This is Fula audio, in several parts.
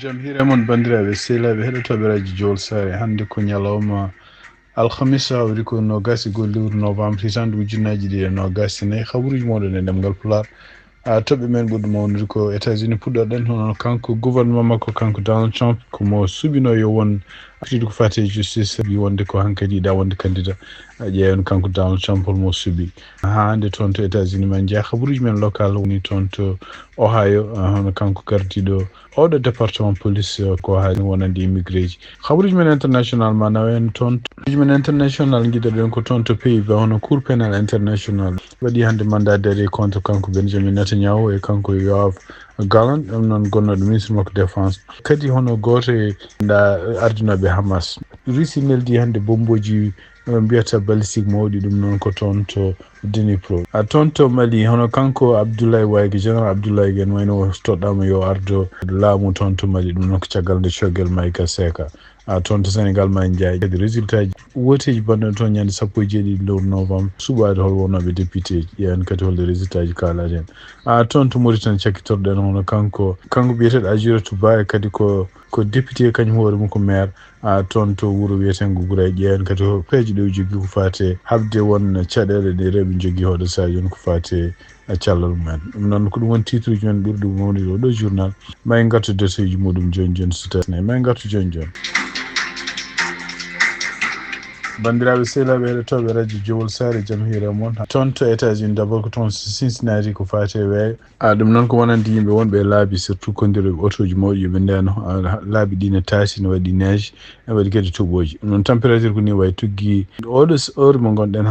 jam hiramon bandiraɓe sehlaɓe heɗotoɓeraji jowol sare hande ko ñalawma alhamisa wari ko nogasi lewru novembre hitande ujunnaji ɗiɗi e nogasi nayyi haɓuruji moɗon e ɗemgal pular toɓɓe men ɓurɗo mawniri ko états-unis puɗɗoɗen hono kanko gouvernement makko kanko Donald Trump komo suɓino yo won artiɗo ko fate justice wi wonde ko hankkadi yiɗa wonde candidat ƴeewen kanko Donald Trump holmo suuɓi ha hande toon to états-unis men jeeya haɓuruji men local woni toon to Ohio hono kanko gardiɗo oɗo département police ko Ohio wonande immigré ji haɓuruji men international ma nawen toon haɓuruji men international guiɗoɗen ko toon to Pays-Bas hono cour pénal international waɗi hande mandat d'arrêt contre kanko Benjamin Netanyahu e kanko Yoav Gallant ɗum noon gonnoɗo ministre makko défense kadi hono goto nda ardinoɓe Hamas Russie neldi hande bomboji mbiyata balistique mawɗi ɗum noon ko toon to Dnipro toon to Mali hono kanko Abdoulaye Wade général Abdoulaye Wade wayno toɗɗama yo ardo laamu toon to Mali ɗum noon ko caggal nde coguel Maïga Seka toon to Sénégal ma en jayi kadi résultat ji woteji banɗon toon ñande 17 lewru novembre suɓade hol wonoɓe député ji ƴeewen kadi holde résultat ji kalaten toon to Mauritanie cakkitorɗen hono kanko biyeteɗo Adjiratou Ba e kadi ko député kañum hoore mum ko maire toon to wuuro wiyetengo Gouray ƴeewen kadi peeje ɗe jogui ko fate habde won caɗele ɗe rewɓe jogui hoɗo saji joni ko fate callal mumen ɗum noon ko ɗum woni titre uji men ɓurɗo mawnude oɗo journal ma en gartu doseji muɗum joni so tasne ma en gartu joni bandiraɓe sehlaɓe heɗotoɓe radio jowol sare jaam hiire moon toon to états-unis d' abord ko toon Cincinnati ko fate weeyo ɗum noon ko wonande yimɓe wonɓe laabi surtout kondiroɓe autoji mawɗi yoɓe ndeno laabi ɗi ne taasi ne waɗi neige ne waɗi kadi toɓoji ɗum noon température ko ni way tuggi oɗo heure mo gonɗen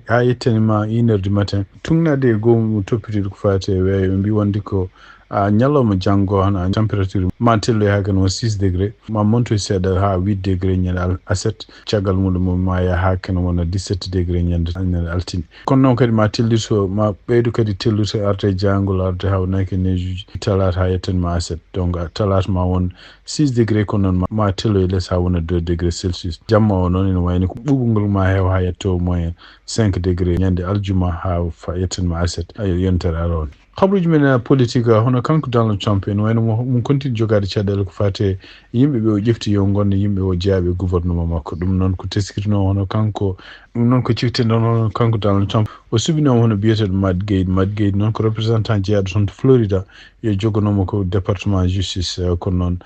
ha yettanima 1 heure du matin tungnade e gomu toppitiɗo ko fate weeyo ɓe mbi wonde ko ñalawma janggo hono température ma telloy ha kene won 6 degré ma montoy seeɗa ha 8 degré ñande aset caggal muɗum ma ya ha kene wona 17 degré ñande altine kono noon kadi ma tellito ma ɓeydu kadi telluto arde jangol arde hawnaki neige uji talata ha yettanma aset donc talata ma won 6 degré kono noon ma telloy less ha wona 2 degré celsius jamma o noon ene wayni ko ɓuɓugol ma heewa ha yetto moyen 5 degré ñande aljuma ha yettanma aset yontere aron haɓruji men politique hono kanko Donald Trump en wayno mum continue jogade caɗele ko fate yimɓe ɓe o ƴefti yo gonde yimɓe o jeeyaɓe gouvernement makko ɗum noon ko teskirino hono kanko ɗum noon ko ciftinde hono kanko Donald Trump o suɓinoma hono biyeteɗo Matt Gaetz noon ko représentant jeeyaɗo toon to Florida yo jogonoma ko département justice kono noon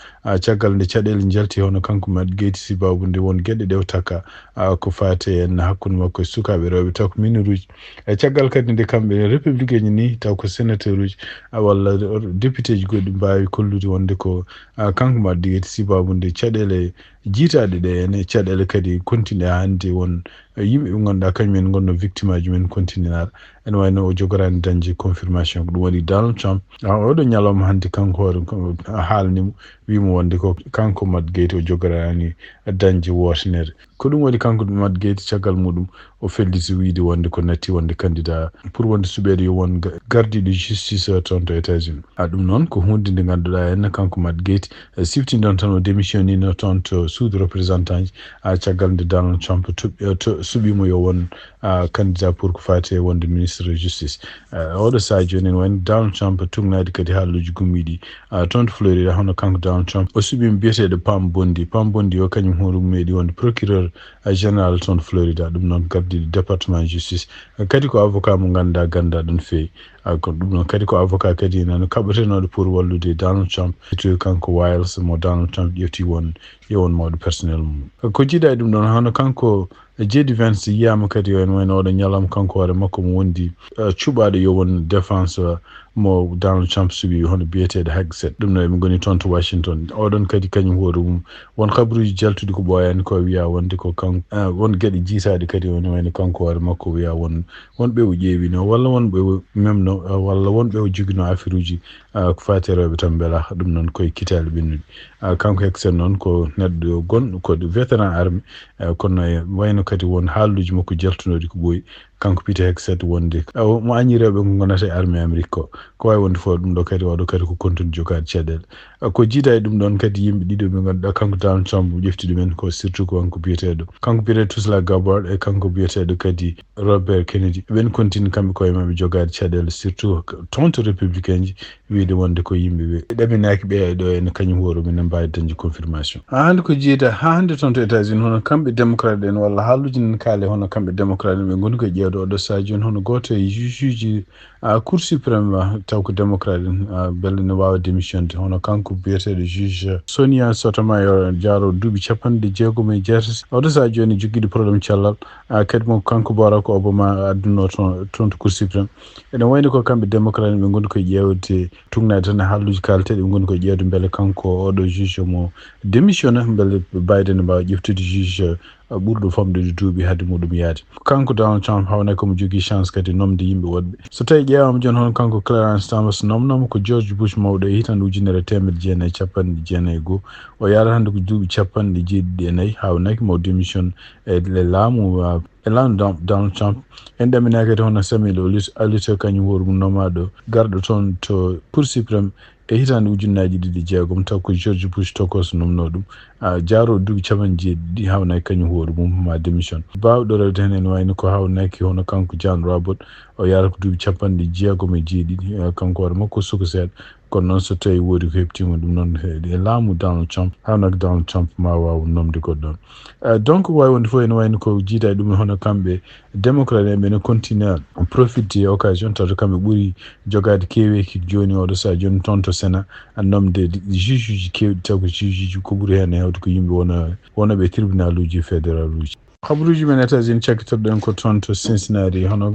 caggal nde caɗele jalti hono kanko Matt Gaetz sibabude won gueɗe ɗe o taka ko fate en hakkude makko e sukaɓe rewɓe taw ko mineruji e caggal kadi nde kamɓe républicain ni taw ko sénateur uji walla député ji goɗɗi mbawi kollude wonde ko kanko Matt Gaetz sibabude caɗele jiitaɗe ɗe ene caɗele kadi continue hande won yimɓe ɓe ganduɗa kañumen gonno victime aji men continuer ene wayno o jogorani dañde confirmation ko ɗum waɗi Donald Trump oɗo ñalawma hande kanko hoore haalnimo wimo wonde ko kanko Matt Gaetz o jogorani dañde wotanere ko ɗum waɗi kanko Matt Gaetz caggal muɗum o felliti wiide wonde ko natti wonde candidat pour wonde suɓede yo won gardiɗo justice toon to États-Unis ɗum noon ko hunde nde ganduɗa henna kanko Matt Gaetz siftindon tan o démissionnino toon to suudu représentant ji caggal nde Donald Trump suɓimo yo won candidat pour ko fate wonde ministre de justice oɗo saha joni en wayno Donald Trump tugnade kadi haaluji gummiɗi toon to Florida hono kanko Donald Trump o suɓimo biyeteɗo Pam Bondi o kañum hoore mum meeɗi wonde procureur général toon to Florida ɗum noon gardiɗo département justice kadi ko avocat mo ganduɗa ganduɗa ɗon feewi ko ɗum noon kadi ko avocat kadi nano kaɓetenoɗo pour wallude Donald Trump to kanko Wiles mo Donald Trump ƴefti yo won mawɗo personnel mum ko jiiɗa e ɗum ɗon hono kanko Jeudi yiyama kadi en wayno oɗo ñalawma kanko hoore makko mo wondi cuɓaɗo yo won défense mo Donald Trump suɓi hono biyeteɗo Hegseth ɗum noon eɓe goni toon to Washington oɗon kadi kañum hoore mum won kabaruji jaltuɗi ko ɓooyani ko wiya wonde ko kanko won gueɗe jiitaɗe kadi ene wayno kanko hoore makko wiya wonɓe o ƴeewino walla wonɓe o memno walla wonɓe o joguino affaire uji ko fate rewɓe tan beela ɗum noon koye kitale ɓennuɗi kanko Hegseth noon ko neɗɗo gonɗo ko vétéran armé kono wayno kadi won haaluji makko jaltunoɗi ko ɓooyi kanko Peter Hegseth wonde mo añireɓe ko gonata e armée Amérique ko way wonde fo ɗum ɗo kadi waɗo kadi ko continue jogade caɗele ko jiida e ɗum ɗon kadi yimɓe ɗiɗo ɓe ganduɗa kanko Donald Trump ƴefti ɗumen ko surtout ko kanko biyeteɗo Tusla Gabbard e kanko biyeteɗo kadi Robert Kennedy ɓen continue kamɓe koye mabɓe jogade caɗele surtout toon to républicain ji wiide wonde ko yimɓeɓe ɗaminaki ɓe ɗo ene kañum hoore minen mbawi dañde confirmation hande ko jiida ha hande toon to États-Unis hono kamɓe démocrate en walla haalluji nen kaale hono kamɓe démocrate en ɓe goni koye ƴeewde oɗo saha joni hono goto e juge ji cour suprême taw ko démocrate en belle ne wawa démissionde hono kanko biyeteɗo juge Sonia Sotomayor jaaro duuɓi 60 oɗo saha joni joguiɗo probléme cellal kadi mo kanko Barack Obama adduno toon to cour suprême ene wayno ko kamɓe démocrate ɓe goni koye ƴeewde tugnade tan e haalluji kalteɗe ɓe goni koye ƴeewde beele kanko oɗo juge mo démissionna beele Biden ne mbawa ƴeftude juge ɓurɗo famɗude duuɓi haade muɗum yaade kanko Donald Trump hawnay komo jogui chance kadi nomde yimɓe woɗɓe so tawi ƴeewama joni hono kanko Clarence Thomas nomnoma ko George Bush mawɗo e hitande 1991 o yaara hande ko duuɓi jeeɗiɗi hawnaki mo démission e laamu Donald Trump en ɗaminaki kadi hono Samuel Alito kañum hoore mum nomaɗo garɗo toon to cour suprême e hitande 2006 taw ko George Bush tokos nomno ɗum jaaro duuɓi jeeɗiɗi hawnaki kañum hoore mum ma démission bawɗo rewde hen ene wayno ko hawnaki hono kanko John Robert o yaara ko duuɓi jeeɗiɗi kanko hoore makko suka seeɗa kono noon so tawi woodi ko heɓtima ɗum noon e laamu Donald Trump hawnaki Donald Trump ma waw nomde goɗɗon donc wawi wonde fof ene wayno ko jiida e ɗum hono kamɓe démocrate en ɓene continue profite occasion tawto kamɓe ɓuuri jogade keweki joni oɗo saha joni toon to Sénat nomde juge uji kewɗi taw ko juge uji ko ɓuuri hen e hewde ko yimɓe wonoɓe tribunal uji fédéral uji habaruji men États-Unis cakkitoɗen ko toon to Cincinnati hono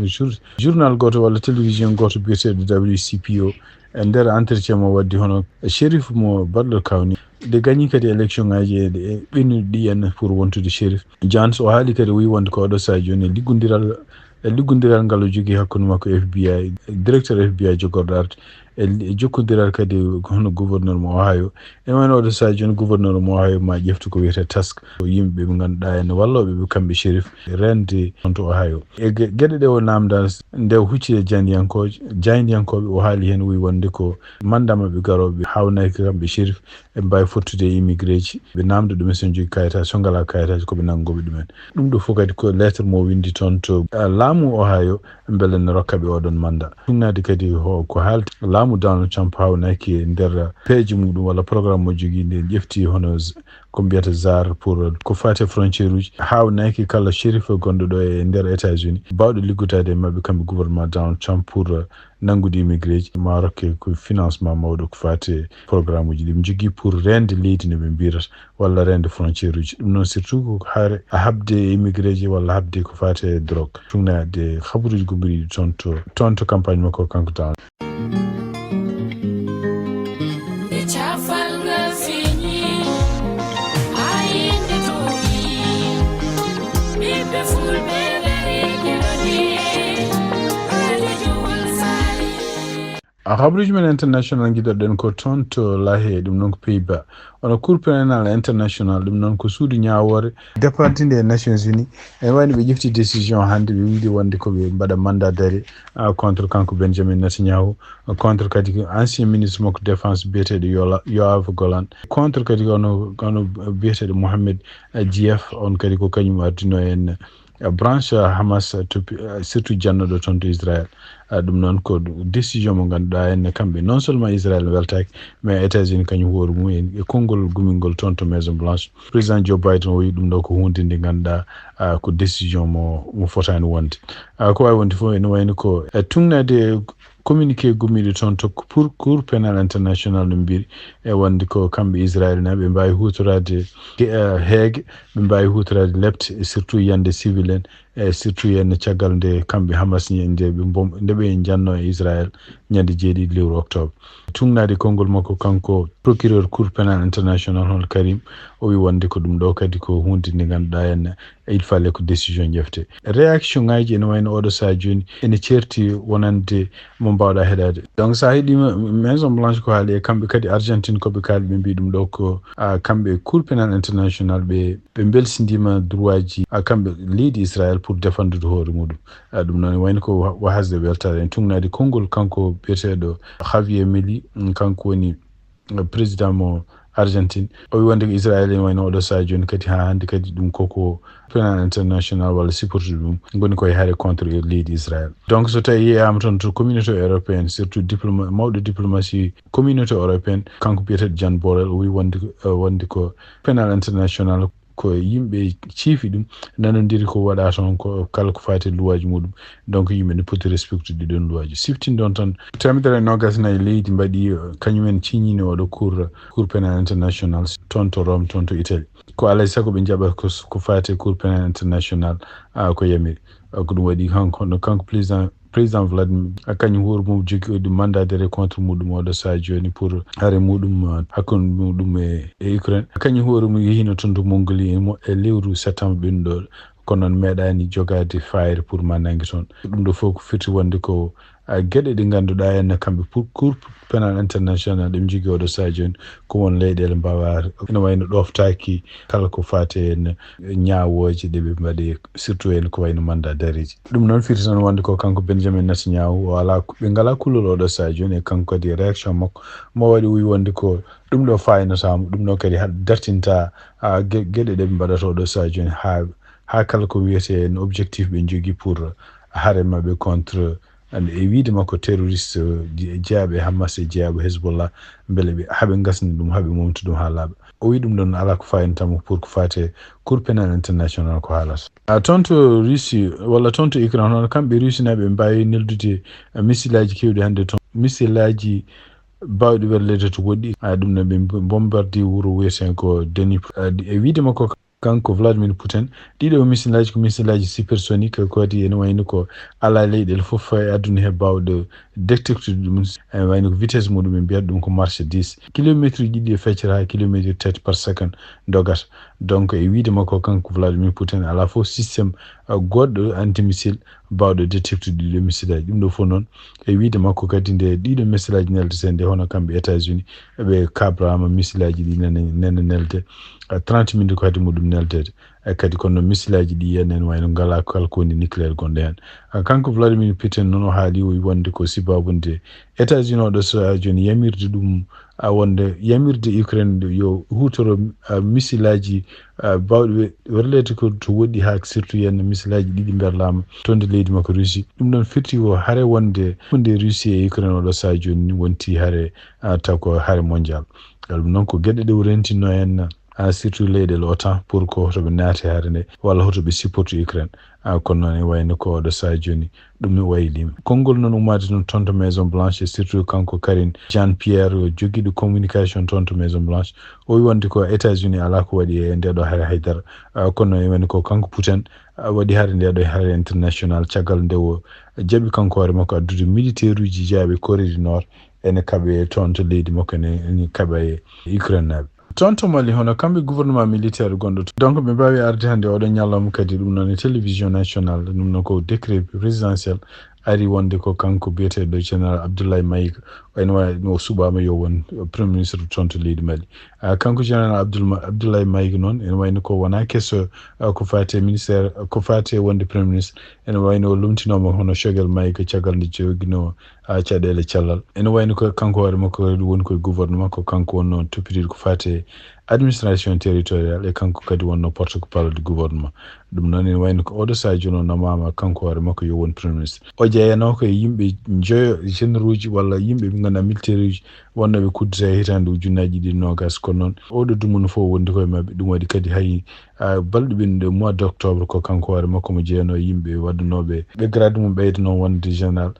journal goto walla télévision goto biyeteɗo WCPO e nder entretien mo waddi hono shérif mo Butler County de gagni kadi élection ngaji e ɓennuɗi ɗi en pour wontude shérif Jones o haali kadi wi wonde ko oɗo saha joni liggodiral ngal o jogui hakkude makko FBI directeur FBI jogorɗo arde e jokkodiral kadi hono gouverneur mo Ohio en wayno oɗo saha joni gouverneur mo Ohio ma ƴeftu ko wiyete task yimɓe ɓe ganduɗa en walloɓe kamɓe shérif rende on to Ohio e gueɗe ɗe o namda nde hucci e jayndiyankoɓe o haali hen wi wonde ko mandamaɓe garoɓe hawnaki kamɓe shérif ɓe mbawi fottude e immigré ji ɓe namda ɗumen sen jogui kayitaji so ngala kayitaji koɓe nanggoɓe ɗumen ɗum ɗo fof kadi ko lettre mo windi toon to laamu Ohio beele ne rokkaɓe oɗon mandat ɗumnade kadi ko haalti laamu Donald Trump hawnaki nder peeje muɗum walla programme mo jogui nde ƴefti hono ko mbiyata ZAR pour ko fate frontiére uji hawnaki kala shérif gonɗo ɗo e nder États-Unis bawɗo liggotade e mabɓe kamɓe gouvernement Donald Trump pour nanggude immigré ji ma rokke ko financement mawɗo ko fate programme uji ɗi jogui pour rende leydi no ɓe mbirata walla rende frontiére uji ɗum noon surtout ko haare a habde immigré ji walla habde ko fate drogue ɗumnade habaruji gombiriɗi toon to campagne makko kanko Donald habaruji men international guiɗoɗen ko toon to laahe ɗum noon ko Pays-Bas ono cour pénal international ɗum noon ko suudu ñawore départinde e Nations Unies en wayno ɓe ƴefti décision hande ɓe wiide wonde koɓe mbaɗa mandat d'arrêt contre kanko Benjamin Netanyahu contre kadi ancien ministre makko défense biyeteɗo Yoav Gallant contre kadi ono biyeteɗo Mohamed Diyaf on kadi ko kañum ardino en branche Hamas surtout jannoɗo toon to Israël ɗum noon ko décision mo ganduɗa en kamɓe non seulement Israël weltaki mais États-Unis kañum hoore mum e konngol gumingol toon to Maison Blanche président Joe Biden o wi ɗum ɗo ko hunde nde ganduɗa ko décision mo fotani wonde ko wawi wonde fof ene wayno ko tugnade communiqué gummiɗo toon to pour cour pénal international no mbiri e wonde ko kamɓe Israël na ɓe mbawi hutorade heege ɓe mbawi hutorade lebte e surtout yiyande civil en e surtout yenne caggal nde kamɓe Hamas ni nde ɓe janno e Israël ñande 7 lewru octobre tugnade konngol makko kanko procureur cour pénal international hol Karim o wi wonde ko ɗum ɗo kadi ko hunde nde ganduɗa en il fallait ko décision jefte réaction ngaji ene wayno oɗo saha joni ene certi wonande mo mbawɗa heɗade donc sa heeɗima Maison Blanche ko haali e kamɓe kadi Argentine koɓe kaali ɓe mbi ɗum ɗo ko kamɓe cour pénal international ɓe belsindima droit ji kamɓe leydi Israël pour défendre hoore muɗum ɗum noon wayno ko hasde weltade en tungnade konngol kanko biyeteɗo Javier Milei kanko woni président mo Argentine o wi wonde ko Israel en wayno oɗo saha joni kadi ha hande kadi ɗum koko plan international walla supporte ɗum goni koye haare contre leydi Israel. Donc so tawi yeyama toon to communauté européenne surtout mawɗo diplomatie communauté européenne kanko biyeteɗo Jan Borrell o wi wonde ko penal international ko yimɓe ciifi ɗum nanodiri ko waɗa toon ko kala ko fati luwaji muɗum donc yimɓe ne poti respecte ɗiɗon luwaji siftindon tan 2024 leydi mbaɗi kañumen ciññini oɗo cour pénal international toon to Rome toon to Italie ko alay saago ɓe jaɓa ko fati cour pénal international ko yamiri ko ɗum waɗi kanko président Vladimir kañum hoore mum jogui ɗum mandat de contre muɗum oɗo saha joni pour haare muɗum hakkude muɗum e Ukraine kañum hoore mum yehino toon to Mongolie e lewru septembre ɓennuɗo kono noon meeɗani jogade fayre pour ma nangue toon ɗum ɗo fof ko firti wonde ko gueɗe ɗe ganduɗa henna kamɓe pour cour pénal international ɗe jogui oɗo saha joni ko won leyɗele mbawa ene wayno ɗoftaki kala ko fati hen ñawoje ɗeɓe mbaɗi surtout hen ko wayno mandat d'arrêt ɗum noon firti tan wonde ko kanko Benjamin Netanyahu o ala ɓe ngala kullol oɗo saha joni e kanko kadi réaction makko mo waɗi wi wonde ko ɗum ɗo faynotamo ɗum ɗo kadi dartinta gueɗe ɗeɓe mbaɗata oɗo saha joni ha kala ko wiyete no objectif ɓe jogui pour haare mabɓe contre e wiide makko terroriste jeeyaɓe Hamas e jeeyaɓe Hezbollah beele ɓe haaɓe gasni ɗum haaɓe momta ɗum ha laaɓa o wi ɗum ɗon ala ko fayintamo pour ko fate cour pénal international ko haalata toon to Russie walla toon to Ukraine hono kamɓe Russie naɓe mbawi neldude missilaji kewɗi hannde toon missilaji bawɗi wellede to woɗɗi ɗum no ɓe bombardi wuuro wiyeten ko Denis e wiide makko kanko Vladimir Putin ɗiɗo missilaji ko missilaji supersonique ko kadi ene wayno ko ala leyɗele fof e aduna he bawɗo détecte ɗum ene wayno ko vitesse muɗum ɓe mbiyata ɗum ko marche 10 kilométre ɗiɗi e feccere ha kilométre 7 par seconde dogata donc e wiide makko kanko Vladimir Putin ala fof systéme goɗɗo antimissile bawɗo détecte ɗiɗo missilaji ɗum ɗo fof noon e wiide makko kadi nde ɗiɗo missilaji neldete nde hono kamɓe États-Unis ɓe kabrama missilaji ɗi nene nelde 30 minutes ko hadi muɗum neldede kadi kono missilaji ɗi yen wayno ngala kala ko woni nucléaire gonɗo hen kanko Vladimir Putin noon o haali o wonde ko sibabunde États-Unis oɗo so joni yamirde ɗum wonde yamirde Ukraine yo hutoro missilaji bawɗe werlede ko to woɗɗi ha surtout yen missilaji ɗiɗi berlama toon de leydi makko Russie ɗum ɗon firti ko haare wonde Russie e Ukraine oɗo saha joni wonti haare taw ko haare mondial ɗum noon ko gueɗe ɗe rentinno hen surtout leyɗele OTAN pour ko hotoɓe naati haare nde walla hotoɓe supporte Ukraine kono noon e wayno ko oɗo saha joni ɗum ne waylima konngol noon ummade noon toon to Maison Blanche et surtout kanko Karine Jean-Pierre joguiɗo communication toon to Maison Blanche o wi wonde ko États-Unis ala ko waɗi e ndeɗo haare haydara kono e wayno ko kanko Putin waɗi haare ndeɗo haare international caggal nde o jaɓi kanko hoore makko addude militaire uji jeeyaɓe Corée du Nord ene kaɓe toon to leydi makko ene kaɓa e Ukraine naɓe toon to Mali hono kamɓe gouvernement militaire gonɗo donc ɓe mbawi arde hannde oɗo ñalawma kadi ɗum noon e télévision national ɗum noon ko décret présidentiel ari wonde ko kanko biyeteɗo général Abdoulaye Maïga ene wawi o suɓama yo won premier ministre toon to leydi Mali kanko général Abdoulaye Maïga noon ene wayno ko wona kesso ko fati ministére ko fati wonde premier ministre ene wayno o lumtinoma hono Choguel Maïga caggal nde joguino caɗele cellal ene wayno ko kanko hoore makko woni koye gouvernement ko kanko wonno toppitiɗo ko fati administration territorial e kanko kadi wonno porte-parole du gouvernement ɗum noon ene wayno ko oɗo saha joni o namama kanko hoore makko yo won premier ministre o jeeyano ko yimɓe joyo généraux uji walla yimɓe ɓe ganduɗa militaire uji wonnoɓe kuddata hitande ujunnaji ɗiɗi nogas kono noon oɗo dumunu fof wondi koye mabɓe ɗum waɗi kadi hay balɗe ɓennuɗe mois d' octobre ko kanko hoore makko mo jeeyano yimɓe waddunoɓe ɓe grade mum ɓeyda noon wonde général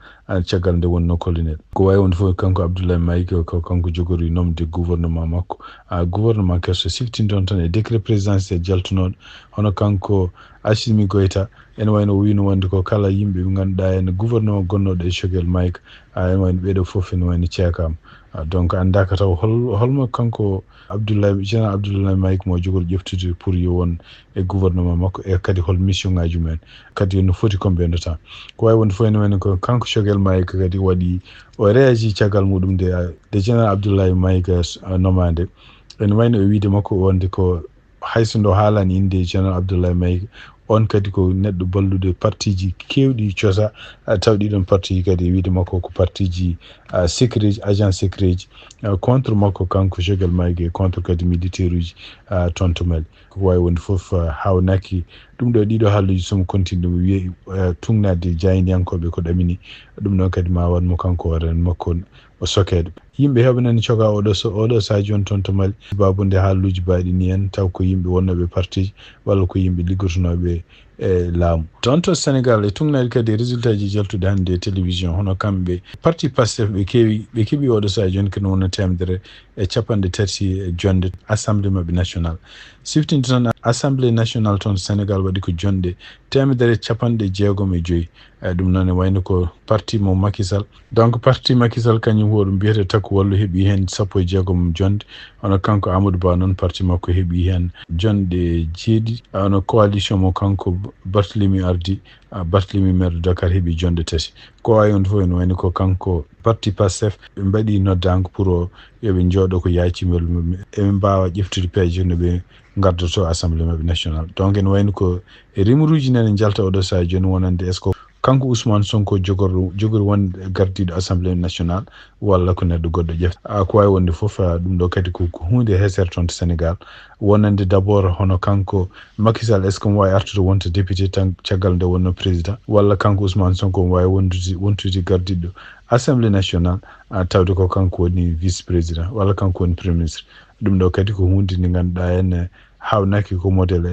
caggal nde wonno colonel ko wawi wonde fof kanko Abdoulaye Maïga ko kanko jogori nomde gouvernement makko gouvernement kerso siftindon tan e décret présidentiel jaltunoɗo hono kanko Assimi Goïta ene wayno o wino wonde ko kala yimɓe ɓe ganduɗa ene gouvernement gonnoɗo e Choguel Maïga ene wayno ɓeɗo foof ene wayno ceekama donc andaka taw holmo kanko général Abdoulaye Maïga mo jogori ƴeftude pour yo won e gouvernement makko e kadi hol mission ngaji mumen kadi no foti ko mbiyandata ko wawi wonde fof ene wayno ko kanko Choguel Maïga kadi waɗi o réagi caggal muɗum de général Abdoulaye Maïga nomade ene wayno e wiide makko wonde ko hayso ndo haalani inde général Abdoulaye Maïga on kadi ko neɗɗo ballude partiji kewɗi cosa tawɗi ɗon parti kadi wiide makko ko partiji sécurité agent sécurité contre makko kanko jogal maygue contre kadi militaire uji toon to Mali ko wawi wonde foof hawnaki ɗum ɗo ɗiɗo haalluji somo continue ɗum wiye tungnade jayniyankoɓe ko ɗamini ɗum ɗon kadi ma wanmo kanko waɗan makko o sokede yimɓe heɓanani coga oɗo sa joni toon to Mali babunde haalluji baɗi ni en taw ko yimɓe wonnoɓe parti walla ko yimɓe liggotonoɓe laamu toon to Sénégal e tungnade kadi résultat ji jaltuɗe hannde télévision hono kamɓe parti Pastef ɓe keeɓi oɗo sa joni kene wona temedere e capanɗe tati jonde assemblée mabɓe national siftinde tan assemblée national toon Sénégal waɗi ko jonde temedere capanɗe jeegom e joyyi ɗum noon e wayno ko parti mo Macky Sall donc parti Macky Sall kañum hoɗum mbiyete takku wallu heeɓi hen 16 jonde hono kanko Amadou Ba noon parti makko heeɓi hen jonde jeeɗiɗi hono coalition mo kanko Barthélémy ardi Barthélémy maire de Dakar heeɓi jonde tati ko wawi on fof ene wayno ko kanko parti Pastef ɓe mbaɗi noddanko pour yoɓe jooɗo ko yacimel mum eɓe mbawa ƴeftude peeje no ɓe gardoto assemblée mabɓe national donc ene wayno ko rimruji nene jalta oɗo sa joni wonande est ce que kanko Ousmane Sonko jogori wonde gardiɗo assemblée national walla ko neɗɗo goɗɗo ƴefta ko wawi wonde foof ɗum ɗo kadi ko hunde heesere toon to Sénégal wonande d' abord hono kanko Macky Sall est ce que mo wawi artude wonta député tan caggal nde wonno président walla kanko Ousmane Sonko mo wawi wontude gardiɗo assemblée national tawde ko kanko woni vice président walla kanko woni premier ministre ɗum ɗo kadi ko hunde nde ganduɗa hen hawnaki ko modèle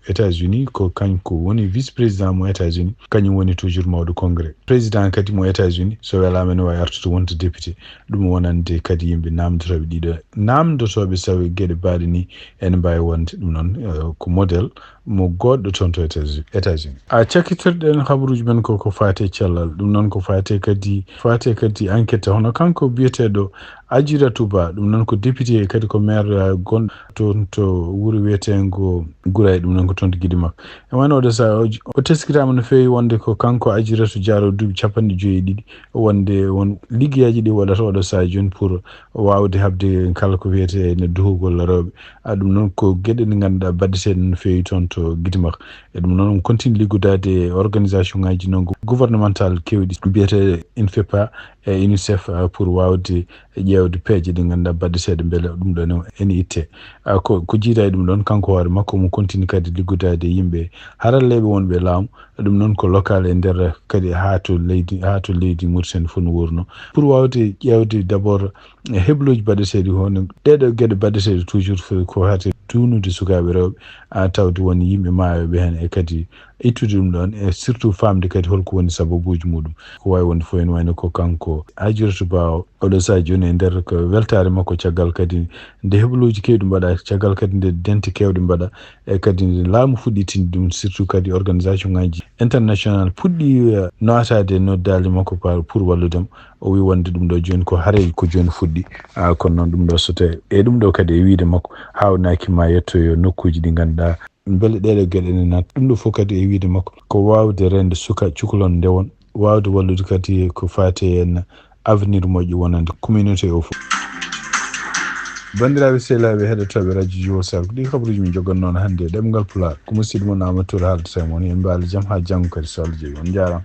États-Unis ko kanko woni vice président mo États-Unis kañum woni toujours mawɗo congrès président kadi mo États-Unis so welama ne wawi artude wonta député ɗum wonande kadi yimɓe namdotoɓe ɗiɗo namdotoɓe sawi gueɗe baɗe ni ene mbawi wonde ɗum noon ko modèle mo goɗɗo toon to États-Unis cakkitirɗen habaruji men ko fate cellal ɗum noon ko fate kadi enquête hono kanko biyeteɗo Adjiratou Ba ɗum noon ko député kadi ko maire gonɗo toon to wuuro wiyetengo Gouray ɗum noon ko toon to guiɗi makko e wano oɗo sa o teskitama no fewi wonde ko kanko Adjiratou Diallo duuɓi 52 wonde won liggueyaji ɗi waɗata oɗo sa joni pour wawde habde kala ko wiyete ne duhugol rewɓe ɗum noon ko gueɗe ɗe ganduɗa baddeteɗe no fewi toon to guiɗi makko e ɗum noon continue liggudade organisation ngaji noon gouvernemental kewɗi biyete INFEPA e UNICEF pour wawde ƴewde peeje ɗe ganduɗa baddeteɗe beele ɗum ɗon ene itte ko jiida e ɗum ɗon kanko hoore makko mo continue kadi liggudade yimɓe haralleɓe wonɓe laamu ɗum noon ko local e nder kadi ha to leydi Mauritanie fof no wurno pour wawde ƴewde d' abord hebloji baddeteɗi hono ɗeɗo gueɗe baddeteɗe toujours ko hate tunude sukaɓe rewɓe tawde woni yimɓe maayoɓe hen e kadi ittude ɗum ɗon e surtout famde kadi holko woni sababuji muɗum ko wawi wonde fof ene wayno ko kanko Adjiratou Ba oɗo sa joni e nder ko weltare makko caggal kadi nde hebloji kewɗi mbaɗa caggal kadi nde dente kewɗe mbaɗa e kadi laamu fuɗɗitinde ɗum surtout kadi organisation ngaji international puɗɗi notade noddali makko pour walludemo o wi wonde ɗum ɗo joni ko haare ko joni fuɗɗi kono noon ɗum ɗo so tawi e ɗum ɗo kadi e wiide makko hawnaki ma yettoyo nokkuji ɗi ganduɗa beele ɗeɗo gueɗe ne nata ɗum ɗo fof kadi e wiide makko ko wawde rende suka cukalon ndewon wawde wallude kadi ko fate en avenir moƴƴo wonande communauté o fof bandiraɓe sehlaɓe heɗotoɓe radio Jiwo Sall ko ɗi kabaruji min jogon noon hannde ɗemgal Pulaar ko musidɗo mon Amadou Touré haaldata e moon en mbaali jaam ha janggo kadi so Allah jaaɓi on jarama.